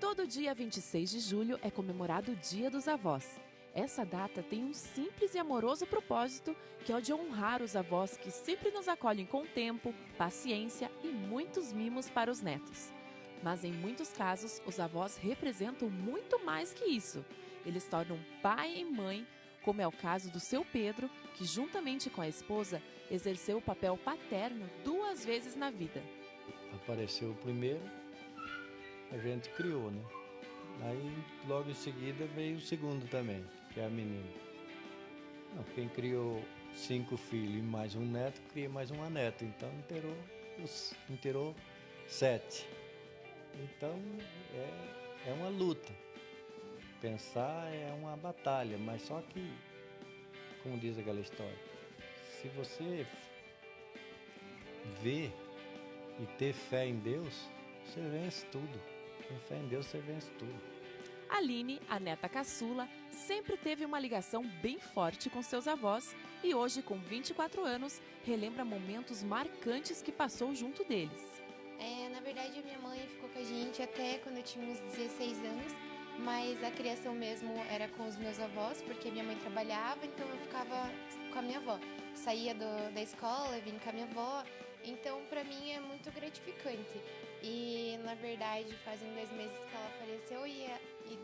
Todo dia 26 de julho é comemorado o Dia dos Avós. Essa data tem um simples e amoroso propósito, que é o de honrar os avós que sempre nos acolhem com tempo, paciência e muitos mimos para os netos. Mas em muitos casos, os avós representam muito mais que isso. Eles tornam pai e mãe, como é o caso do seu Pedro, que juntamente com a esposa exerceu o papel paterno 2 vezes na vida. Apareceu o primeiro, a gente criou, né? Aí logo em seguida veio o segundo também, que é a menina. Não, quem criou 5 filhos e mais um neto, cria mais uma neta. Então inteirou 7. Então é uma luta. Pensar é uma batalha, mas só que, como diz aquela história, se você ver e ter fé em Deus, você vence tudo. Com fé em Deus você vence tudo. Aline, a neta caçula, sempre teve uma ligação bem forte com seus avós e hoje, com 24 anos, relembra momentos marcantes que passou junto deles. Na verdade, a minha mãe ficou com a gente até quando eu tinha uns 16 anos, mas a criação mesmo era com os meus avós, porque minha mãe trabalhava, então eu ficava com a minha avó. Saía da escola, vinha com a minha avó, então pra mim é muito gratificante. E na verdade fazem 2 meses que ela faleceu e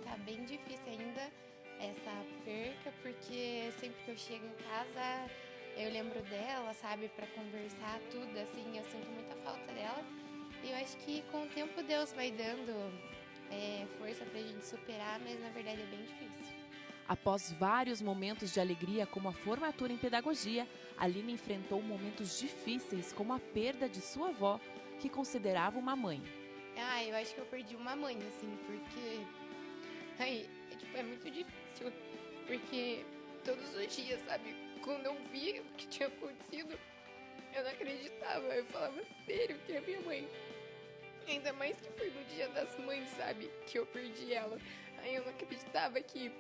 tá bem difícil ainda essa perca, porque sempre que eu chego em casa eu lembro dela, sabe, pra conversar tudo, assim, eu sinto muita falta dela. E eu acho que com o tempo Deus vai dando força pra gente superar, mas na verdade é bem difícil. Após vários momentos de alegria, como a formatura em pedagogia, Aline enfrentou momentos difíceis, como a perda de sua avó, que considerava uma mãe. Eu acho que eu perdi uma mãe, assim, porque é muito difícil, porque todos os dias, sabe, quando eu vi o que tinha acontecido, eu não acreditava, eu falava sério que é minha mãe. Ainda mais que foi no Dia das Mães, sabe, que eu perdi ela. Aí eu não acreditava que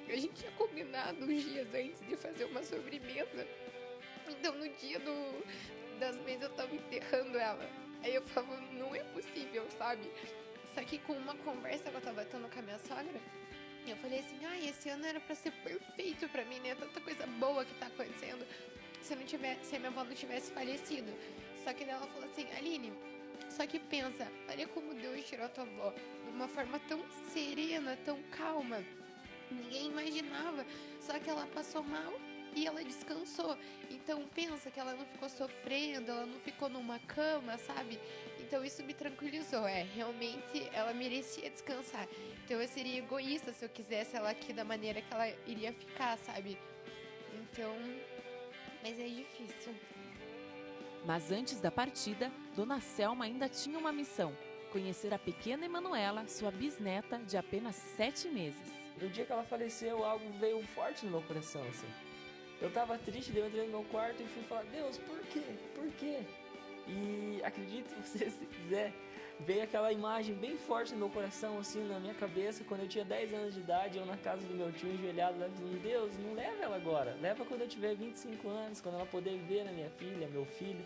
a gente tinha combinado uns dias antes de fazer uma sobremesa. Então no dia das mães eu tava enterrando ela. Aí eu falava, não é possível, sabe? Só que com uma conversa que eu tava tendo com a minha sogra, eu falei assim, esse ano era pra ser perfeito pra mim, né? Tanta coisa boa que tá acontecendo se a minha avó não tivesse falecido. Só que daí ela falou assim, Aline, só que pensa, olha como Deus tirou a tua avó de uma forma tão serena, tão calma. Ninguém imaginava, só que ela passou mal e ela descansou. Então pensa que ela não ficou sofrendo, ela não ficou numa cama, sabe? Então isso me tranquilizou, realmente ela merecia descansar. Então eu seria egoísta se eu quisesse ela aqui da maneira que ela iria ficar, sabe? Então, mas é difícil. Mas antes da partida, Dona Selma ainda tinha uma missão: conhecer a pequena Emanuela, sua bisneta de apenas 7 meses. No dia que ela faleceu, algo veio forte no meu coração, assim. Eu tava triste, daí eu entrei no meu quarto e fui falar, Deus, por quê? Por quê? E acredite se você quiser, veio aquela imagem bem forte no meu coração, assim, na minha cabeça, quando eu tinha 10 anos de idade, eu na casa do meu tio, enjoelhado, lá dizendo, Deus, não leva ela agora, leva quando eu tiver 25 anos, quando ela poder ver a minha filha, meu filho.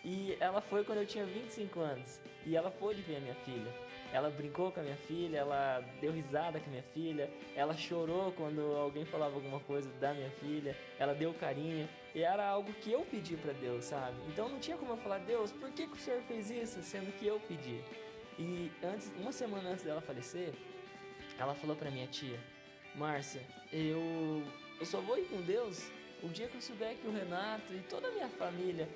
E ela foi quando eu tinha 25 anos, e ela pôde ver a minha filha. Ela brincou com a minha filha, ela deu risada com a minha filha, ela chorou quando alguém falava alguma coisa da minha filha, ela deu carinho, e era algo que eu pedi pra Deus, sabe? Então não tinha como eu falar, Deus, por que o Senhor fez isso, sendo que eu pedi? E uma semana antes dela falecer, ela falou pra minha tia, Márcia, eu só vou ir com Deus o dia que eu souber que o Renato e toda a minha família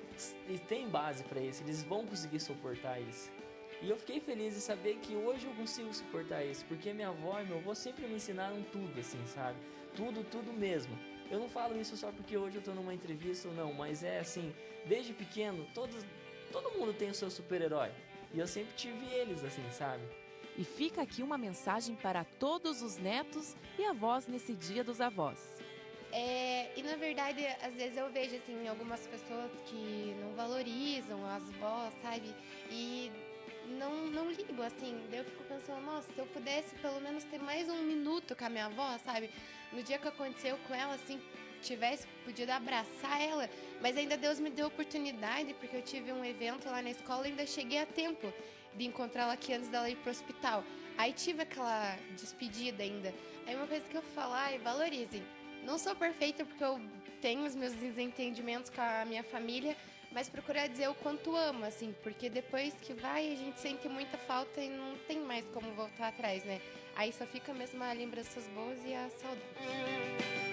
tem base pra isso, eles vão conseguir suportar isso. E eu fiquei feliz em saber que hoje eu consigo suportar isso, porque minha avó e meu avô sempre me ensinaram tudo, assim, sabe? Tudo mesmo. Eu não falo isso só porque hoje eu tô numa entrevista ou não, mas é assim, desde pequeno, todo mundo tem o seu super-herói. E eu sempre tive eles, assim, sabe? E fica aqui uma mensagem para todos os netos e avós nesse Dia dos Avós. E na verdade, às vezes eu vejo, assim, algumas pessoas que não valorizam as vós, sabe? E não ligo, assim. Daí eu fico pensando, nossa, se eu pudesse pelo menos ter mais 1 minuto com a minha avó, sabe? No dia que aconteceu com ela, assim, tivesse podido abraçar ela, mas ainda Deus me deu oportunidade, porque eu tive um evento lá na escola e ainda cheguei a tempo de encontrá-la aqui antes dela ir pro hospital. Aí tive aquela despedida ainda. Aí uma coisa que eu falo, ai, valorizem. Não sou perfeita porque eu tenho os meus desentendimentos com a minha família, mas procurar dizer o quanto amo, assim, porque depois que vai a gente sente muita falta e não tem mais como voltar atrás, né? Aí só fica mesmo as lembranças boas e a saudade.